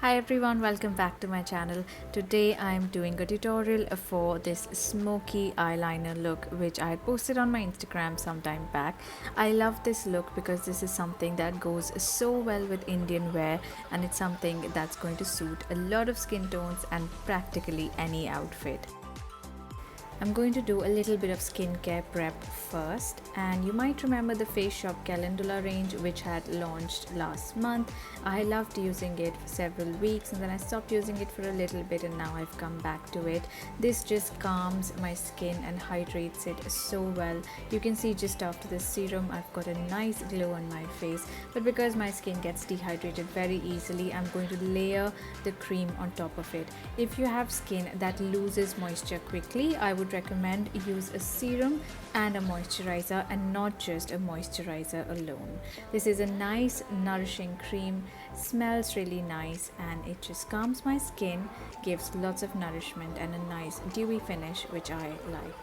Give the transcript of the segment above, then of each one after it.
Hi everyone, welcome back to my channel. Today I am doing a tutorial for this smoky eyeliner look which I had posted on my Instagram some time back. I love this look because this is something that goes so well with Indian wear, and it's something that's going to suit a lot of skin tones and practically any outfit. I'm going to do a little bit of skincare prep first, and you might remember the Face Shop Calendula range which had launched last month. I loved using it for several weeks and then I stopped using it for a little bit, and now I've come back to it. This just calms my skin and hydrates it so well. You can see just after the serum I've got a nice glow on my face, but because my skin gets dehydrated very easily, I'm going to layer the cream on top of it. If you have skin that loses moisture quickly, I would recommend use a serum and a moisturizer and not just a moisturizer alone. This is a nice nourishing cream, smells really nice, and it just calms my skin, gives lots of nourishment and a nice dewy finish which I like.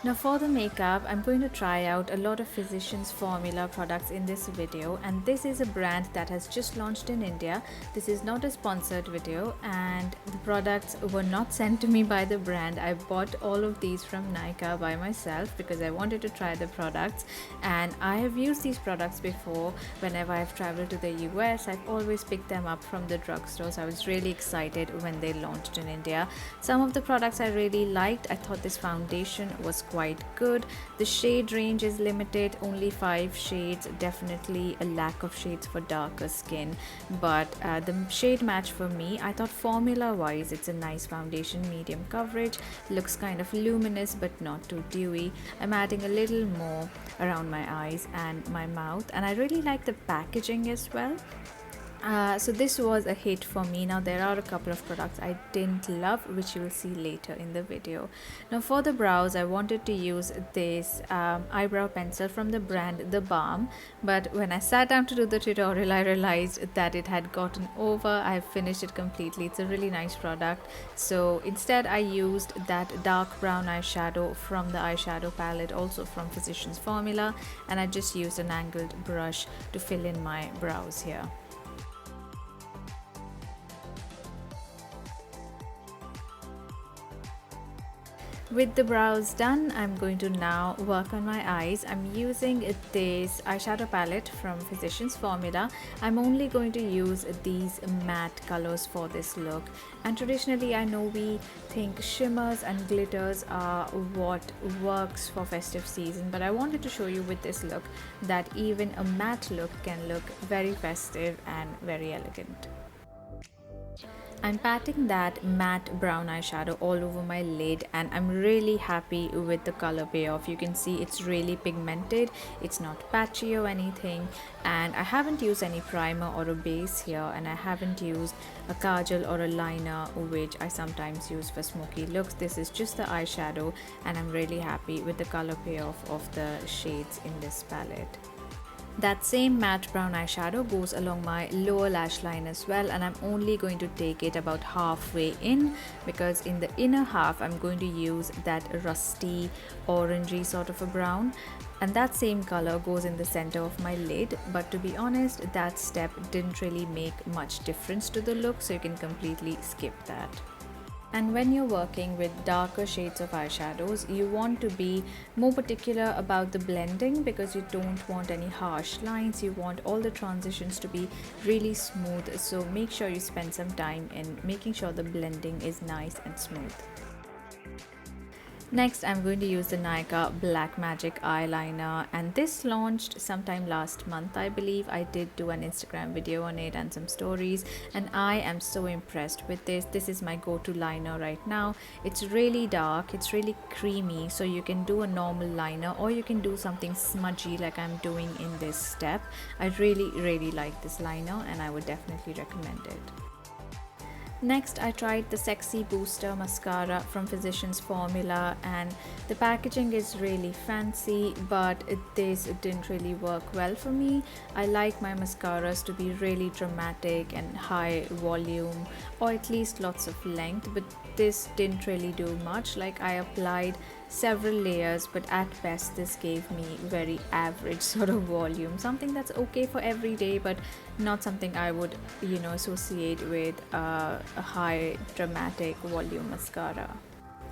Now for the makeup, I'm going to try out a lot of Physicians Formula products in this video, and this is a brand that has just launched in India. This is not a sponsored video and the products were not sent to me by the brand. I bought all of these from Nykaa by myself because I wanted to try the products, and I have used these products before. Whenever I've traveled to the US, I've always picked them up from the drugstores. I was really excited when they launched in India. Some of the products I really liked. I thought this foundation was quite good. The shade range is limited, only 5 shades, definitely a lack of shades for darker skin, but the shade match for me, I thought formula wise it's a nice foundation, medium coverage, looks kind of luminous but not too dewy. I'm adding a little more around my eyes and my mouth, and I really like the packaging as well. So this was a hit for me. Now there are a couple of products I didn't love, which you will see later in the video. Now for the brows, I wanted to use this eyebrow pencil from the brand theBalm, but when I sat down to do the tutorial I realized that it had gotten over. I have finished it completely. It's a really nice product, so instead I used that dark brown eyeshadow from the eyeshadow palette, also from Physicians Formula, and I just used an angled brush to fill in my brows here. With the brows done, I'm going to now work on my eyes. I'm using this eyeshadow palette from Physicians Formula. I'm only going to use these matte colors for this look, and traditionally I know we think shimmers and glitters are what works for festive season, but I wanted to show you with this look that even a matte look can look very festive and very elegant. I'm patting that matte brown eyeshadow all over my lid, and I'm really happy with the color payoff. You can see it's really pigmented, it's not patchy or anything, and I haven't used any primer or a base here, and I haven't used a kajal or a liner which I sometimes use for smoky looks. This is just the eyeshadow, and I'm really happy with the color payoff of the shades in this palette. That same matte brown eyeshadow goes along my lower lash line as well, and I'm only going to take it about halfway in, because in the inner half I'm going to use that rusty orangey sort of a brown, and that same color goes in the center of my lid. But to be honest, that step didn't really make much difference to the look, so you can completely skip that. And when you're working with darker shades of eyeshadows, you want to be more particular about the blending, because you don't want any harsh lines. You want all the transitions to be really smooth, so make sure you spend some time in making sure the blending is nice and smooth. Next, I'm going to use the Nykaa Black Magic eyeliner, and this launched sometime last month, I believe. I did do an Instagram video on it and some stories, and I am so impressed with this. This is my go-to liner right now. It's really dark, it's really creamy, so you can do a normal liner or you can do something smudgy like I'm doing in this step. I really like this liner, and I would definitely recommend it. Next, I tried the Sexy Booster Mascara from Physicians Formula, and the packaging is really fancy, but this didn't really work well for me. I like my mascaras to be really dramatic and high volume, or at least lots of length, but this didn't really do much. Like, I applied several layers, but at best this gave me very average sort of volume, something that's okay for every day but not something I would, you know, associate with a high dramatic volume mascara.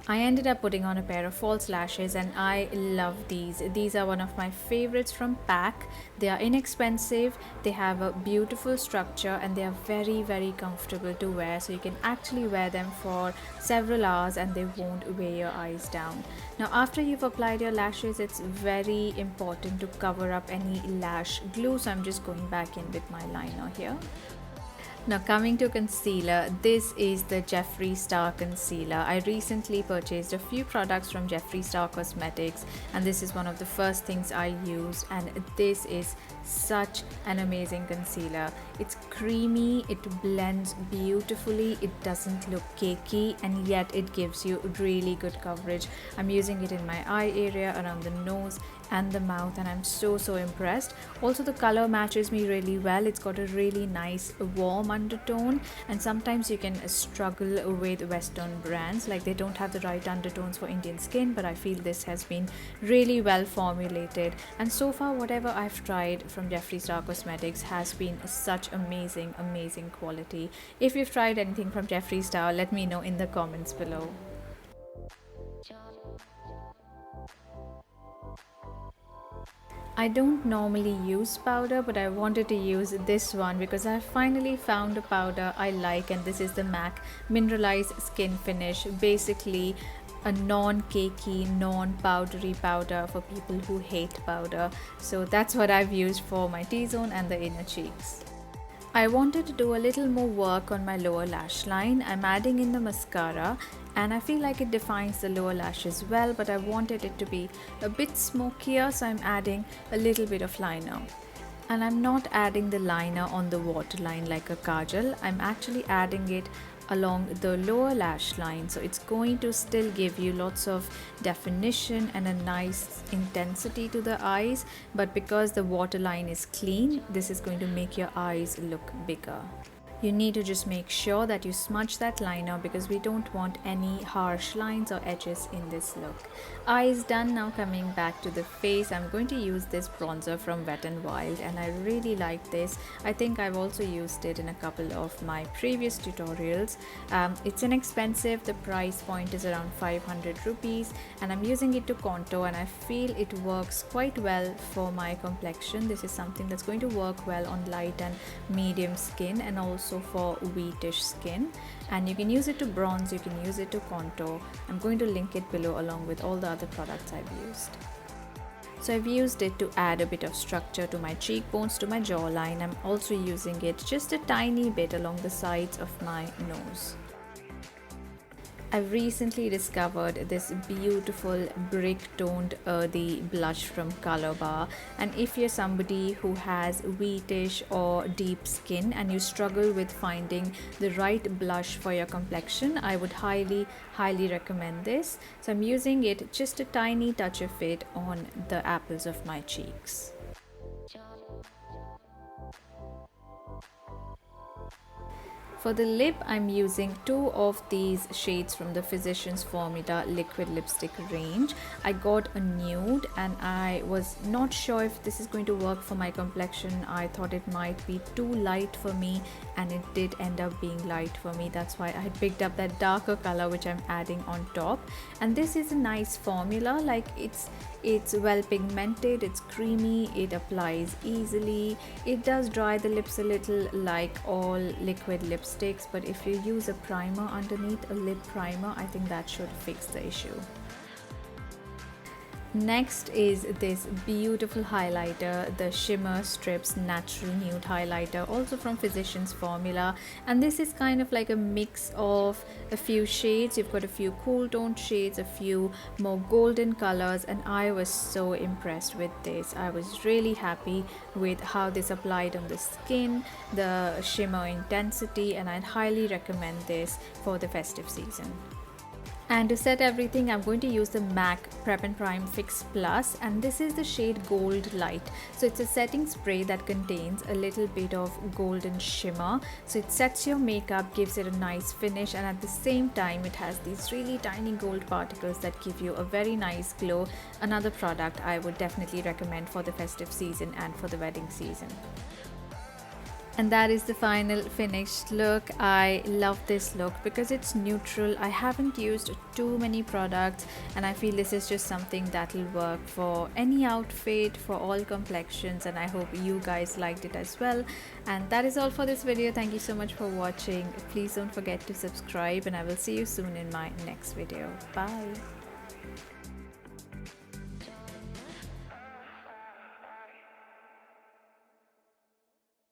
I ended up putting on a pair of false lashes and I love these. These are one of my favorites from PAC. They are inexpensive, they have a beautiful structure and they are very comfortable to wear, so you can actually wear them for several hours and they won't weigh your eyes down. Now after you've applied your lashes, it's very important to cover up any lash glue, so I'm just going back in with my liner here. Now coming to concealer, this is the Jeffree Star Concealer. I recently purchased a few products from Jeffree Star Cosmetics and this is one of the first things I use, and this is such an amazing concealer. It's creamy, it blends beautifully, it doesn't look cakey, and yet it gives you really good coverage. I'm using it in my eye area, around the nose and the mouth, and I'm so impressed. Also the color matches me really well. It's got a really nice warm undertone, and sometimes you can struggle with Western brands, like they don't have the right undertones for Indian skin, but I feel this has been really well formulated, and so far whatever I've tried from Jeffree Star Cosmetics has been such amazing quality. If you've tried anything from Jeffree Star, let me know in the comments below. I don't normally use powder, but I wanted to use this one because I finally found a powder I like, and this is the MAC Mineralize Skin Finish. Basically a non-cakey, non-powdery powder for people who hate powder. So that's what I've used for my T-zone and the inner cheeks. I wanted to do a little more work on my lower lash line. I'm adding in the mascara and I feel like it defines the lower lashes well, but I wanted it to be a bit smokier, so I'm adding a little bit of liner. And I'm not adding the liner on the waterline like a kajal, I'm actually adding it along the lower lash line, so it's going to still give you lots of definition and a nice intensity to the eyes, but because the waterline is clean, this is going to make your eyes look bigger. You need to just make sure that you smudge that liner because we don't want any harsh lines or edges in this look. Eyes done. Now coming back to the face, I'm going to use this bronzer from Wet n Wild and I really like this. I think I've also used it in a couple of my previous tutorials. It's inexpensive, the price point is around 500 rupees and I'm using it to contour and I feel it works quite well for my complexion. This is something that's going to work well on light and medium skin and also for wheatish skin, and you can use it to bronze, you can use it to contour. I'm going to link it below along with all the other products I've used. So I've used it to add a bit of structure to my cheekbones, to my jawline. I'm also using it just a tiny bit along the sides of my nose. I've recently discovered this beautiful brick toned earthy blush from Colorbar, and if you're somebody who has wheatish or deep skin and you struggle with finding the right blush for your complexion, I would highly recommend this. So I'm using it just a tiny touch of it on the apples of my cheeks. For the lip, I'm using two of these shades from the Physicians Formula liquid lipstick range. I got a nude and I was not sure if this is going to work for my complexion. I thought it might be too light for me and it did end up being light for me. That's why I picked up that darker color which I'm adding on top. And this is a nice formula, like it's well pigmented, it's creamy, it applies easily. It does dry the lips a little like all liquid lipsticks, but if you use a primer underneath, a lip primer, I think that should fix the issue. Next is this beautiful highlighter, the Shimmer Strips Natural Nude Highlighter, also from Physicians Formula, and this is kind of like a mix of a few shades. You've got a few cool toned shades, a few more golden colors, and I was so impressed with this. I was really happy with how this applied on the skin, the shimmer intensity, and I'd highly recommend this for the festive season. And to set everything, I'm going to use the MAC Prep and Prime Fix Plus, and this is the shade Gold Light. So it's a setting spray that contains a little bit of golden shimmer. So it sets your makeup, gives it a nice finish, and at the same time it has these really tiny gold particles that give you a very nice glow. Another product I would definitely recommend for the festive season and for the wedding season. And that is the final finished look. I love this look because it's neutral. I haven't used too many products, and I feel this is just something that will work for any outfit, for all complexions, and I hope you guys liked it as well. And that is all for this video. Thank you so much for watching. Please don't forget to subscribe, and I will see you soon in my next video. Bye.